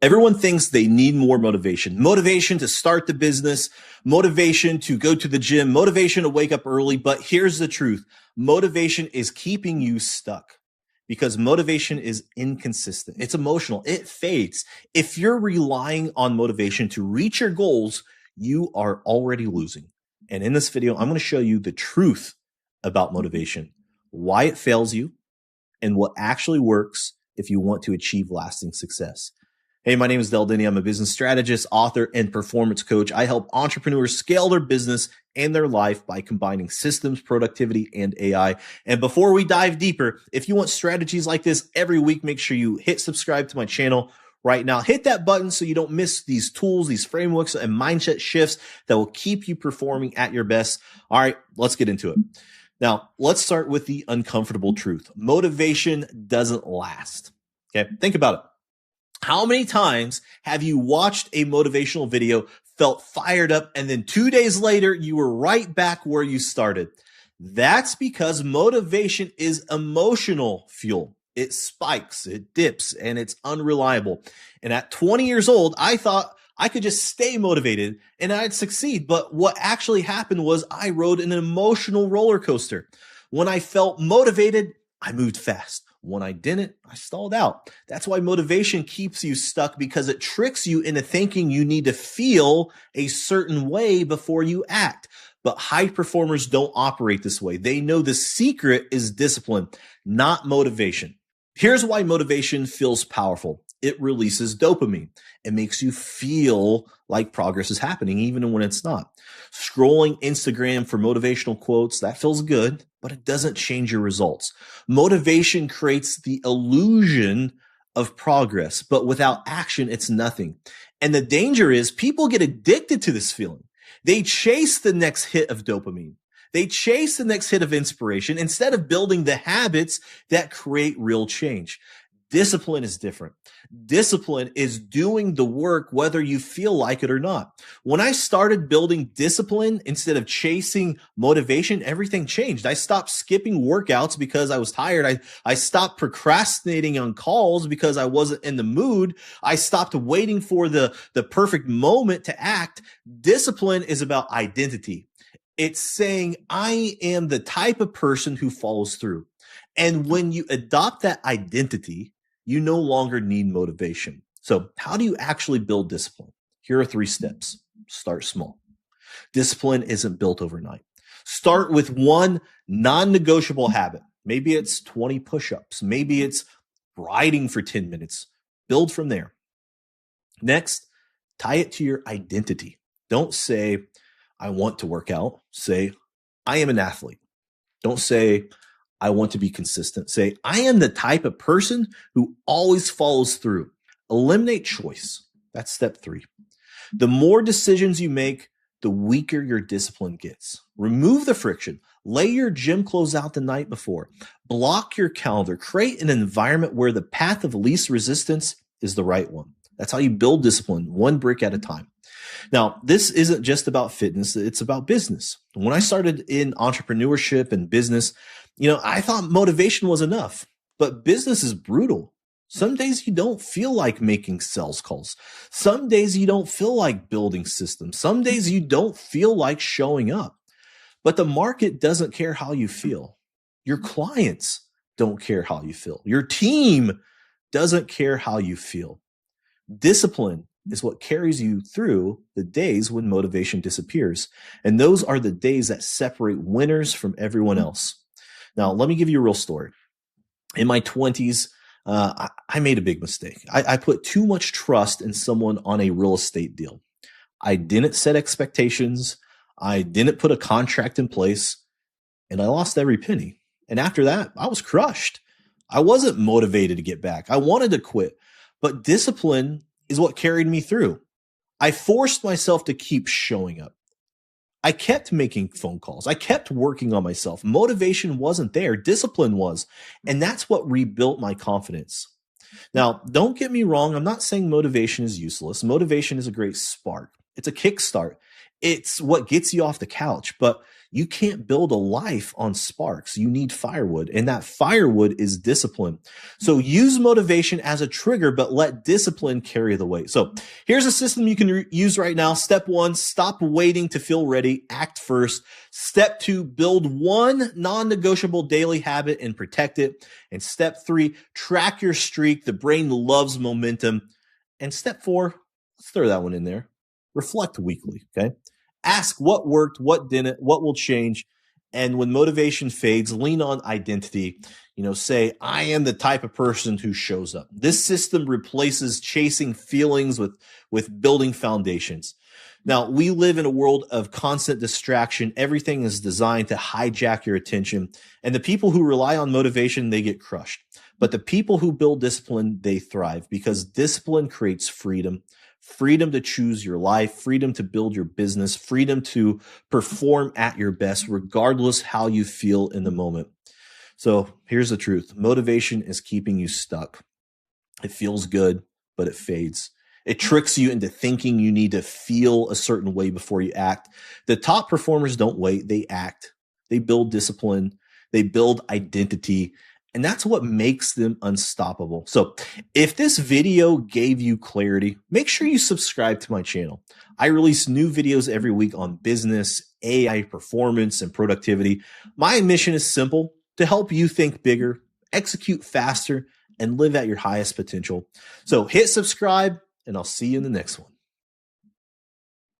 Everyone thinks they need more motivation. Motivation to start the business, motivation to go to the gym, motivation to wake up early. But here's the truth. Motivation is keeping you stuck because motivation is inconsistent. It's emotional. It fades. If you're relying on motivation to reach your goals, you are already losing. And in this video, I'm going to show you the truth about motivation, why it fails you, and what actually works if you want to achieve lasting success. Hey, my name is Del Denny. I'm a business strategist, author, and performance coach. I help entrepreneurs scale their business and their life by combining systems, productivity, and AI. And before we dive deeper, if you want strategies like this every week, make sure you hit subscribe to my channel right now. Hit that button so you don't miss these tools, these frameworks, and mindset shifts that will keep you performing at your best. All right, let's get into it. Now, let's start with the uncomfortable truth. Motivation doesn't last. Okay, think about it. How many times have you watched a motivational video, felt fired up, and then 2 days later, you were right back where you started? That's because motivation is emotional fuel. It spikes, it dips, and it's unreliable. And at 20 years old, I thought I could just stay motivated and I'd succeed. But what actually happened was I rode an emotional roller coaster. When I felt motivated, I moved fast. When I didn't, I stalled out. That's why motivation keeps you stuck, because it tricks you into thinking you need to feel a certain way before you act. But high performers don't operate this way. They know the secret is discipline, not motivation. Here's why motivation feels powerful. It releases dopamine. It makes you feel like progress is happening, even when it's not. Scrolling Instagram for motivational quotes, that feels good, but it doesn't change your results. Motivation creates the illusion of progress, but without action, it's nothing. And the danger is people get addicted to this feeling. They chase the next hit of dopamine. They chase the next hit of inspiration instead of building the habits that create real change. Discipline is different. Discipline is doing the work whether you feel like it or not. When I started building discipline instead of chasing motivation, everything changed. I stopped skipping workouts because I was tired. I stopped procrastinating on calls because I wasn't in the mood. I stopped waiting for the perfect moment to act. Discipline is about identity. It's saying, I am the type of person who follows through. And when you adopt that identity, you no longer need motivation. So how do you actually build discipline? Here are 3 steps. Start small. Discipline isn't built overnight. Start with one non-negotiable habit. Maybe it's 20 push-ups. Maybe it's writing for 10 minutes. Build from there. Next, tie it to your identity. Don't say, I want to work out. Say, I am an athlete. Don't say, I want to be consistent. Say, I am the type of person who always follows through. Eliminate choice. That's step 3. The more decisions you make, the weaker your discipline gets. Remove the friction. Lay your gym clothes out the night before. Block your calendar. Create an environment where the path of least resistance is the right one. That's how you build discipline, one brick at a time. Now, this isn't just about fitness. It's about business. When I started in entrepreneurship and business, I thought motivation was enough, but business is brutal. Some days you don't feel like making sales calls. Some days you don't feel like building systems. Some days you don't feel like showing up. But the market doesn't care how you feel. Your clients don't care how you feel. Your team doesn't care how you feel. Discipline is what carries you through the days when motivation disappears. And those are the days that separate winners from everyone else. Now, let me give you a real story. In my 20s, I made a big mistake. I put too much trust in someone on a real estate deal. I didn't set expectations. I didn't put a contract in place, and I lost every penny. And after that, I was crushed. I wasn't motivated to get back. I wanted to quit, but discipline is what carried me through. I forced myself to keep showing up. I kept making phone calls. I kept working on myself. Motivation wasn't there. Discipline was. And that's what rebuilt my confidence. Now, don't get me wrong. I'm not saying motivation is useless. Motivation is a great spark. It's a kickstart. It's what gets you off the couch. But You can't build a life on sparks. You need firewood, and that firewood is discipline. So use motivation as a trigger, but let discipline carry the weight. So here's a system you can use right now. Step 1, stop waiting to feel ready. Act first. Step 2, build one non-negotiable daily habit and protect it. And step 3, track your streak. The brain loves momentum. And step 4, let's throw that one in there. Reflect weekly, okay? Ask what worked, what didn't, what will change. And when motivation fades, lean on identity. Say, I am the type of person who shows up. This system replaces chasing feelings with building foundations. Now, we live in a world of constant distraction. Everything is designed to hijack your attention. And the people who rely on motivation, they get crushed. But the people who build discipline, they thrive, because discipline creates freedom. Freedom to choose your life, freedom to build your business, freedom to perform at your best, regardless how you feel in the moment. So here's the truth. Motivation is keeping you stuck. It feels good, but it fades. It tricks you into thinking you need to feel a certain way before you act. The top performers don't wait. They act. They build discipline. They build identity. And that's what makes them unstoppable. So if this video gave you clarity, make sure you subscribe to my channel. I release new videos every week on business, AI, performance, and productivity. My mission is simple: to help you think bigger, execute faster, and live at your highest potential. So hit subscribe, and I'll see you in the next one.